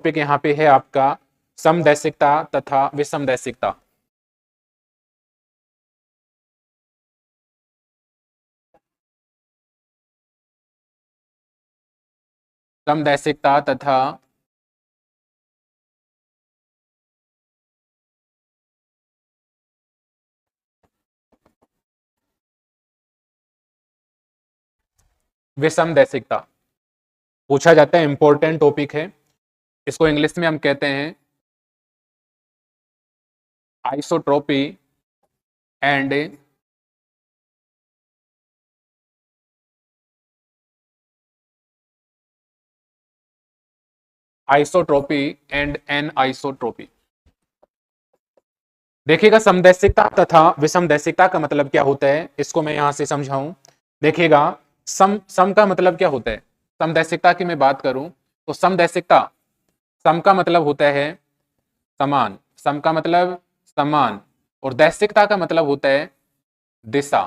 Topic यहाँ पे है आपका समदैशिकता तथा विषमदैशिकता। समदैशिकता तथा विषमदैशिकता पूछा जाता है, इंपॉर्टेंट टॉपिक है। इसको इंग्लिश में हम कहते हैं आइसोट्रोपी एंड एनआइसोट्रोपी। देखिएगा, समदैशिकता तथा विषमदैशिकता का मतलब क्या होता है, इसको मैं यहां से समझाऊं। देखिएगा, सम का मतलब क्या होता है। समदैशिकता की मैं बात करूं तो समदैशिकता, सम का मतलब होता है समान, सम का मतलब समान, और दैशिकता का मतलब होता है दिशा।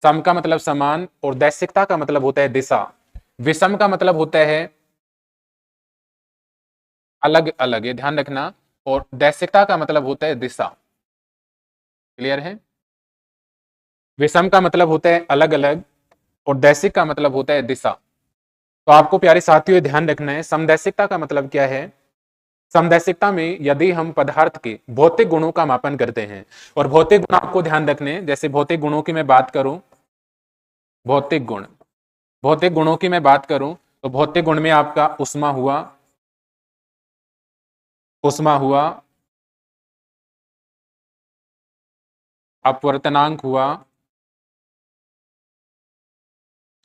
सम का मतलब समान और दैशिकता का मतलब होता है दिशा। विषम का मतलब होता है अलग अलग, ये ध्यान रखना, और दैशिकता का मतलब होता है दिशा। क्लियर है। विषम का मतलब होता है अलग अलग और दैशिक का मतलब होता है दिशा। तो आपको प्यारे साथियों ध्यान रखना है, समदैशिकता का मतलब क्या है। समदैशिकता में यदि हम पदार्थ के भौतिक गुणों का मापन करते हैं, और भौतिक गुण आपको ध्यान रखने, जैसे भौतिक गुणों की मैं बात करूं, भौतिक गुण, भौतिक गुणों की मैं बात करूं तो भौतिक गुण में आपका उष्मा हुआ, उष्मा हुआ, अपवर्तनांक हुआ,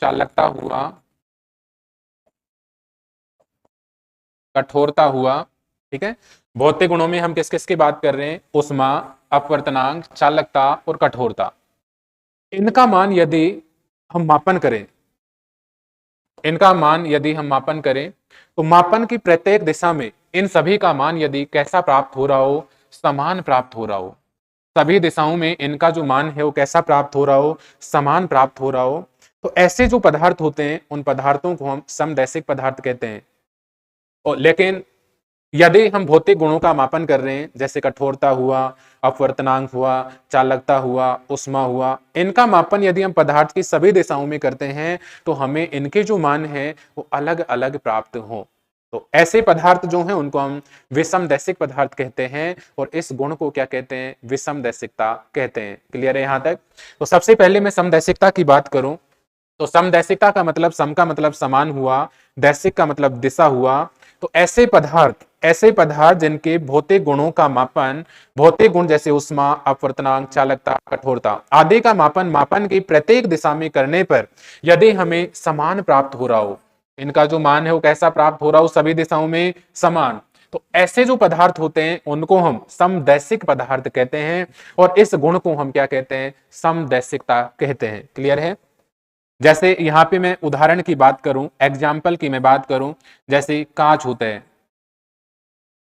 चालकता हुआ, कठोरता हुआ। ठीक है, भौतिक गुणों में हम किस किस की बात कर रहे हैं, उष्मा, अपवर्तनांक, चालकता और कठोरता। इनका मान यदि हम मापन करें, इनका मान यदि हम मापन करें तो मापन की प्रत्येक दिशा में इन सभी का मान यदि कैसा प्राप्त हो रहा हो, समान प्राप्त हो रहा हो, सभी दिशाओं में इनका जो मान है वो कैसा प्राप्त हो रहा हो, समान प्राप्त हो रहा हो, तो ऐसे जो पदार्थ होते हैं उन पदार्थों को हम समदैशिक पदार्थ कहते हैं। और लेकिन यदि हम भौतिक गुणों का मापन कर रहे हैं, जैसे कठोरता हुआ, अपवर्तनांक हुआ, चालकता हुआ, उष्मा हुआ, इनका मापन यदि हम पदार्थ की सभी दिशाओं में करते हैं तो हमें इनके जो मान है वो अलग अलग प्राप्त हो। तो ऐसे पदार्थ जो हैं उनको हम विषमदैशिक पदार्थ कहते हैं, और इस गुण को क्या कहते हैं, विषमदैशिकता कहते हैं। क्लियर है यहां तक। तो सबसे पहले मैं समदैशिकता की बात करूं तो समदैशिकता का मतलब, सम का मतलब समान हुआ, दैशिक का मतलब दिशा हुआ। तो ऐसे पदार्थ जिनके भौतिक गुणों का मापन, भौतिक गुण जैसे उष्मा, अपवर्तनांक, चालकता, कठोरता आदि का मापन मापन की प्रत्येक दिशा में करने पर यदि हमें समान प्राप्त हो रहा हो, इनका जो मान है वो कैसा प्राप्त हो रहा हो, सभी दिशाओं में समान, तो ऐसे जो पदार्थ होते हैं उनको हम समदैशिक पदार्थ कहते हैं, और इस गुण को हम क्या कहते हैं, समदैशिकता कहते हैं। क्लियर है। जैसे यहां पे मैं उदाहरण की बात करूं, एग्जाम्पल की मैं बात करूं, जैसे कांच होता है,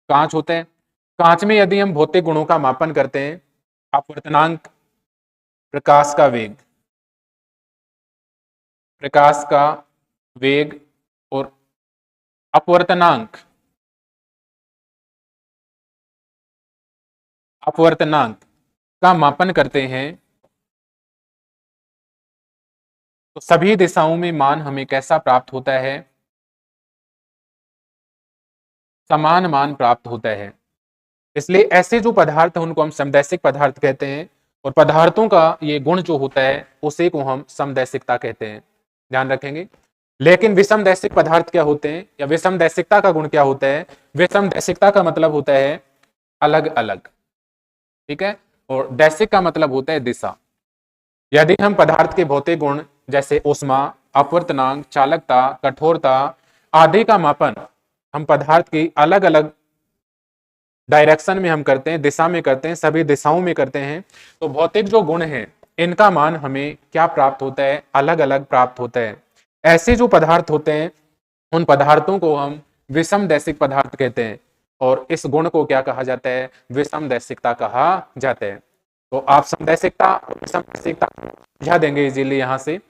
कांच होता है, कांच में यदि हम भौतिक गुणों का मापन करते हैं, अपवर्तनांक, प्रकाश का वेग, प्रकाश का वेग और अपवर्तनांक, अपवर्तनांक का मापन करते हैं, तो सभी दिशाओं में मान हमें कैसा प्राप्त होता है, समान मान प्राप्त होता है। इसलिए ऐसे जो पदार्थ हैं उनको हम समदैशिक पदार्थ कहते हैं, और पदार्थों का ये गुण जो होता है उसी को हम समदैशिकता कहते हैं। ध्यान रखेंगे। लेकिन विषमदैशिक पदार्थ क्या होते हैं, या विषमदैशिकता का गुण क्या होता है। विषमदैशिकता का मतलब होता है अलग अलग, ठीक है, और दैशिक का मतलब होता है दिशा। यदि हम पदार्थ के भौतिक गुण जैसे उष्मा, अपवर्तनांक, चालकता, कठोरता आदि का मापन हम पदार्थ की अलग अलग डायरेक्शन में हम करते हैं, दिशा में करते हैं, सभी दिशाओं में करते हैं, तो भौतिक जो गुण हैं इनका मान हमें क्या प्राप्त होता है, अलग अलग प्राप्त होता है। ऐसे जो पदार्थ होते हैं उन पदार्थों को हम विषमदैशिक पदार्थ कहते हैं, और इस गुण को क्या कहा जाता है, विषमदैशिकता कहा जाता है। तो आप समदैशिकता और विषमदैशिकता समझा देंगे इजीली। यहां से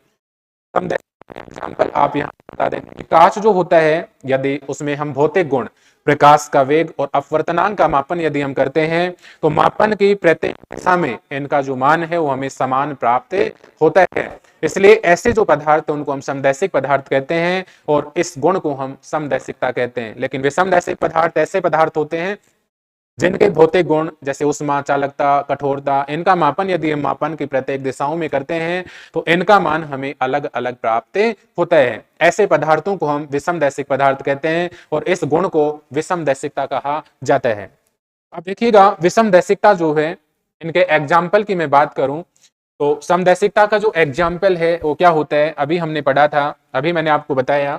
एग्जाम्पल आप यहाँ बता दें कि कांच जो होता है, यदि उसमें हम भौतिक गुण प्रकाश का वेग और अपवर्तनांक का मापन यदि हम करते हैं, तो मापन की प्रत्येक दिशा में इनका जो मान है वो हमें समान प्राप्त होता है। इसलिए ऐसे जो पदार्थ उनको हम समदैशिक पदार्थ कहते हैं, और इस गुण को हम समदैशिकता कहते हैं। लेकिन विषमदैशिक पदार्थ ऐसे पदार्थ होते हैं जिनके भौतिक गुण जैसे उष्मा, चालकता, कठोरता, इनका मापन यदि हम मापन की प्रत्येक दिशाओं में करते हैं तो इनका मान हमें अलग अलग प्राप्त होता है। ऐसे पदार्थों को हम विषमदैशिक पदार्थ कहते हैं और इस गुण को विषमदैशिकता कहा जाता है। अब देखिएगा, विषमदैशिकता जो है, इनके एग्जाम्पल की मैं बात करूं तो समदैशिकता का जो एग्जाम्पल है वो क्या होता है, अभी हमने पढ़ा था, अभी मैंने आपको बताया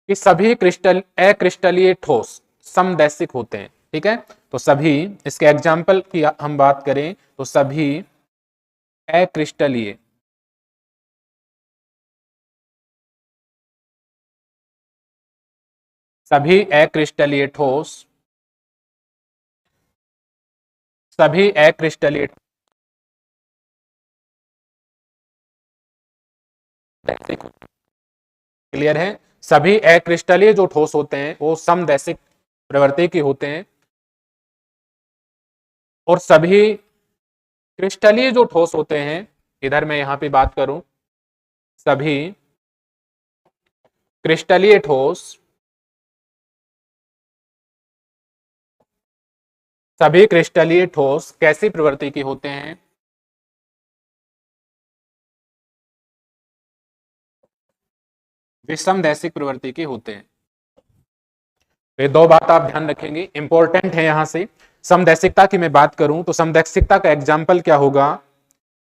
कि सभी क्रिस्टल अक्रिस्टलीय ठोस समदैशिक होते हैं। ठीक है, तो सभी, इसके एग्जाम्पल की हम बात करें तो सभी अक्रिस्टलीय सभी अक्रिस्टलीय ठोस सभी अक्रिस्टलीय क्लियर है, सभी अक्रिस्टलीय जो ठोस होते हैं वो समदैशिक प्रवृत्ति के होते हैं, और सभी क्रिस्टलीय जो ठोस होते हैं, इधर मैं यहां पे बात करूं, सभी क्रिस्टलीय ठोस सभी क्रिस्टलीय ठोस कैसी प्रवृत्ति के होते हैं, विषमदैशिक प्रवृत्ति के होते हैं। ये दो बात आप ध्यान रखेंगे, इंपॉर्टेंट है यहां से। समदैशिकता की मैं बात करूं तो समदैशिकता का एग्जाम्पल क्या होगा,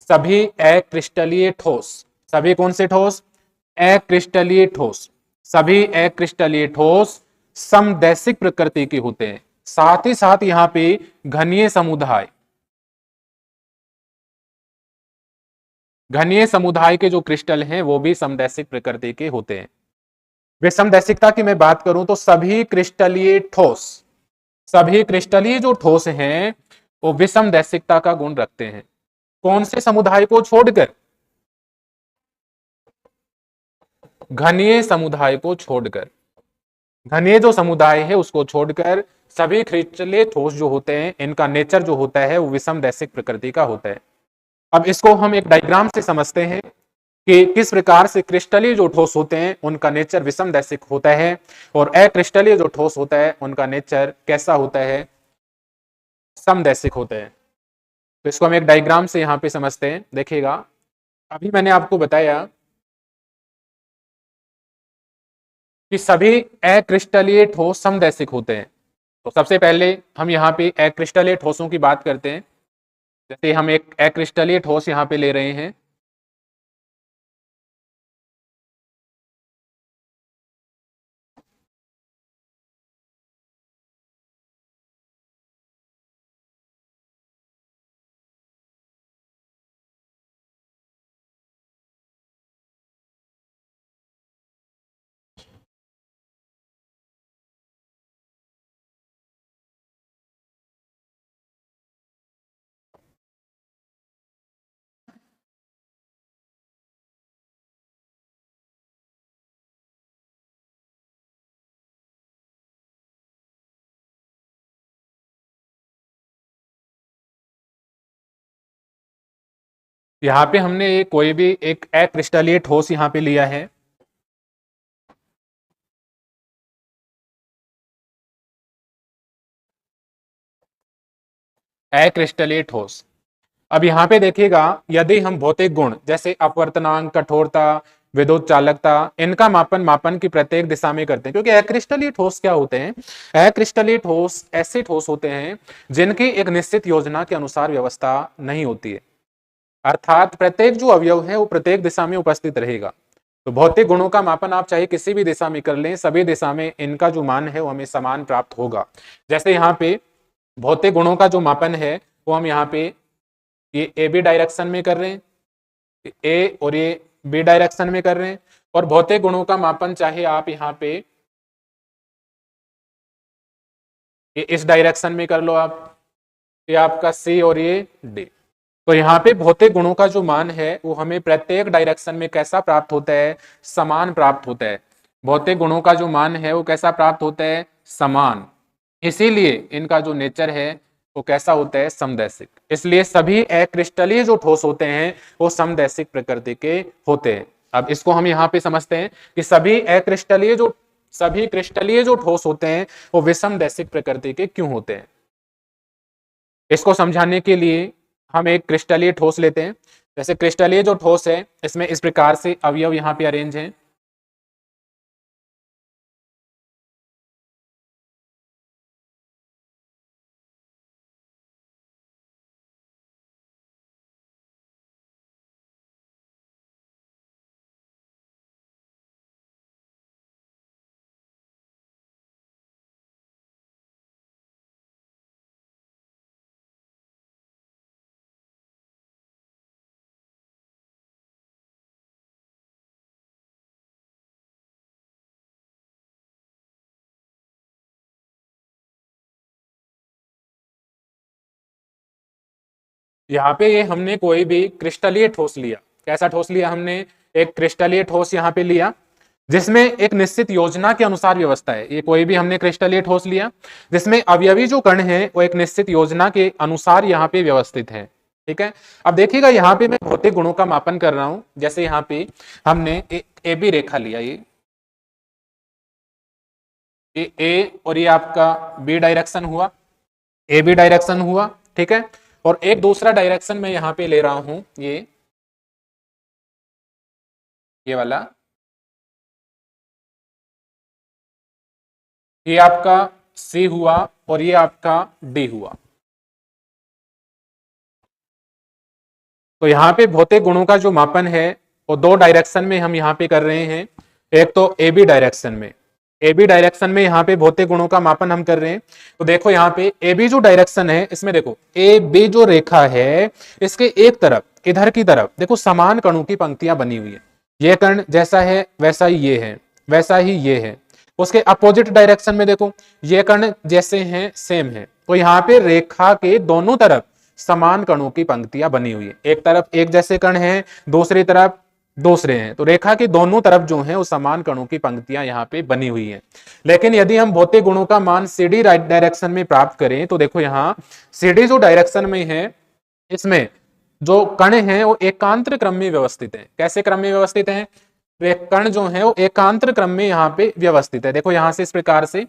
सभी अक्रिस्टलीय ठोस, सभी कौन से ठोस, अक्रिस्टलीय ठोस, सभी अक्रिस्टलीय ठोस समदैशिक प्रकृति के होते हैं। साथ ही साथ यहां पे घनीय समुदाय के जो क्रिस्टल हैं वो भी समदैशिक प्रकृति के होते हैं। विषमदैशिकता की मैं बात करूं तो सभी क्रिस्टलीय जो ठोस हैं वो विषमदैशिकता का गुण रखते हैं। कौन से समुदाय को छोड़कर, घनीय समुदाय को छोड़कर, घनीय जो समुदाय है उसको छोड़कर सभी क्रिस्टलीय ठोस जो होते हैं इनका नेचर जो होता है वो विषमदैशिक प्रकृति का होता है। अब इसको हम एक डायग्राम से समझते हैं कि किस प्रकार से क्रिस्टलीय जो ठोस होते हैं उनका नेचर विषमदैशिक होता है, और अक्रिस्टलीय जो ठोस होता है उनका नेचर कैसा होता है, समदैशिक होता है। तो इसको हम एक डायग्राम से यहां पे समझते हैं। देखिएगा, अभी मैंने आपको बताया कि सभी अक्रिस्टलीय ठोस समदैशिक होते हैं। तो सबसे पहले हम यहाँ पे अक्रिस्टलीय ठोसों की बात करते हैं। जैसे हम एक अक्रिस्टलीय ठोस यहाँ पे ले रहे हैं, यहाँ पे हमने कोई भी एक अक्रिस्टलीय ठोस यहाँ पे लिया है, अक्रिस्टलीय ठोस। अब यहाँ पे देखिएगा, यदि हम भौतिक गुण जैसे अपवर्तनांक, कठोरता, विद्युत चालकता, इनका मापन की प्रत्येक दिशा में करते हैं, क्योंकि अक्रिस्टलीय ठोस क्या होते हैं, अक्रिस्टलीय ठोस ऐसे ठोस होते हैं जिनकी एक निश्चित योजना के अनुसार व्यवस्था नहीं होती है, अर्थात प्रत्येक जो अवयव है वो प्रत्येक दिशा में उपस्थित रहेगा। तो भौतिक गुणों का मापन आप चाहे किसी भी दिशा में कर लें, सभी दिशा में इनका जो मान है वो हमें समान प्राप्त होगा। जैसे यहाँ पे भौतिक गुणों का जो मापन है वो हम यहाँ पे ये ए बी डायरेक्शन में कर रहे हैं, ए और ये बी डायरेक्शन में कर रहे हैं, और भौतिक गुणों का मापन चाहे आप यहाँ पे ये इस डायरेक्शन में कर लो, आप ये आपका सी और ये डी। तो यहाँ पे भौतिक गुणों का जो मान है वो हमें प्रत्येक डायरेक्शन में कैसा प्राप्त होता है, समान प्राप्त होता है। भौतिक गुणों का जो मान है वो कैसा प्राप्त होता है, समान। इसीलिए इनका जो नेचर है वो कैसा होता है, समदैशिक। इसलिए सभी अक्रिस्टलीय जो ठोस होते हैं वो समदैशिक प्रकृति के होते हैं। अब इसको हम यहाँ पे समझते हैं कि सभी क्रिस्टलीय जो ठोस होते हैं वो विषमदैशिक प्रकृति के क्यों होते हैं। इसको समझाने के लिए हम एक क्रिस्टलीय ठोस लेते हैं। जैसे क्रिस्टलीय जो ठोस है इसमें इस प्रकार से अवयव यहाँ पे अरेंज हैं। यहाँ पे ये हमने कोई भी क्रिस्टलीय ठोस लिया। कैसा ठोस लिया हमने, एक क्रिस्टलीय ठोस यहाँ पे लिया जिसमें एक निश्चित योजना के अनुसार व्यवस्था है। ये कोई भी हमने क्रिस्टलीय ठोस लिया जिसमें अवयवी जो कण है वो एक निश्चित योजना के अनुसार यहाँ पे व्यवस्थित है। ठीक है, अब देखिएगा यहाँ पे मैं भौतिक गुणों का मापन कर रहा हूं। जैसे यहाँ पे हमने एक ए बी रेखा लिया, ये ए और ये आपका बी डायरेक्शन हुआ, ए बी डायरेक्शन हुआ। ठीक है, और एक दूसरा डायरेक्शन मैं यहां पे ले रहा हूं, ये वाला, ये आपका सी हुआ और ये आपका डी हुआ। तो यहाँ पे भौतिक गुणों का जो मापन है वो दो डायरेक्शन में हम यहाँ पे कर रहे हैं। एक तो ए बी डायरेक्शन में, ए बी डायरेक्शन में यहाँ पे भौतिक गुणों का मापन हम कर रहे हैं। तो देखो यहाँ पे ए बी जो डायरेक्शन है इसमें देखो ए बी जो रेखा है इसके एक तरफ, इधर की तरफ देखो समान कणों की पंक्तियां बनी हुई है। ये कण जैसा है वैसा ही ये है, वैसा ही ये है। उसके अपोजिट डायरेक्शन में देखो ये कण जैसे हैं सेम है। तो यहाँ पे रेखा के दोनों तरफ समान कणों की पंक्तियां बनी हुई है। एक तरफ एक जैसे कण हैं, दूसरी तरफ दूसरे हैं। तो रेखा के दोनों तरफ जो है वो समान कणों की पंक्तियां यहाँ पे बनी हुई हैं। लेकिन यदि हम भौतिक गुणों का मान सीडी डायरेक्शन में प्राप्त करें तो देखो यहाँ सीडी जो डायरेक्शन में है इसमें जो कण हैं वो एकांतर क्रम में व्यवस्थित है। कैसे क्रम में व्यवस्थित है, कण जो है वो एकांतर क्रम में यहाँ पे व्यवस्थित है। देखो यहां से इस प्रकार से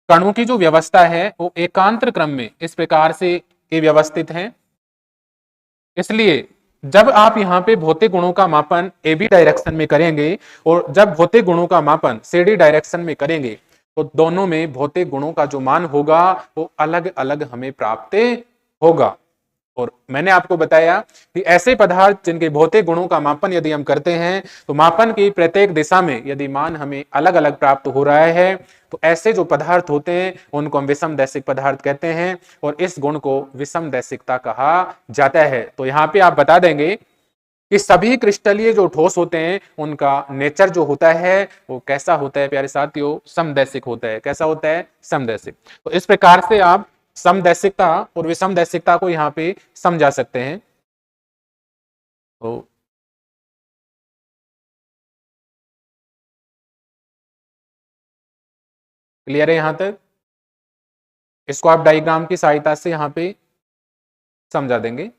कणों की जो व्यवस्था है वो एकांतर क्रम में इस प्रकार से ये व्यवस्थित है। इसलिए जब आप यहाँ पे भौतिक गुणों का मापन ए बी डायरेक्शन में करेंगे और जब भौतिक गुणों का मापन सी डी डायरेक्शन में करेंगे तो दोनों में भौतिक गुणों का जो मान होगा वो अलग अलग हमें प्राप्त होगा। और मैंने आपको बताया कि ऐसे पदार्थ जिनके भौतिक गुणों का मापन यदि हम करते हैं तो मापन की प्रत्येक दिशा में यदि मान हमें अलग अलग प्राप्त हो रहा है तो ऐसे जो पदार्थ होते हैं उनको हम विषमदैशिक पदार्थ कहते हैं और इस गुण को विषमदैशिकता कहा जाता है। तो यहाँ पे आप बता देंगे कि सभी क्रिस्टलीय जो ठोस होते हैं उनका नेचर जो होता है वो कैसा होता है प्यारे साथियों, समदैशिक होता है। कैसा होता है, समदैशिक। तो इस प्रकार से आप समदैशिकता और विषमदैशिकता को यहाँ पे समझा सकते हैं। तो क्लियर है यहां तक, इसको आप डायग्राम की सहायता से यहाँ पे समझा देंगे।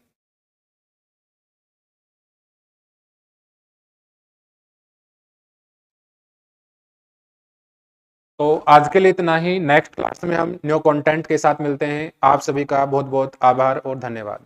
तो आज के लिए इतना ही। नेक्स्ट क्लास में हम न्यू कंटेंट के साथ मिलते हैं। आप सभी का बहुत बहुत आभार और धन्यवाद।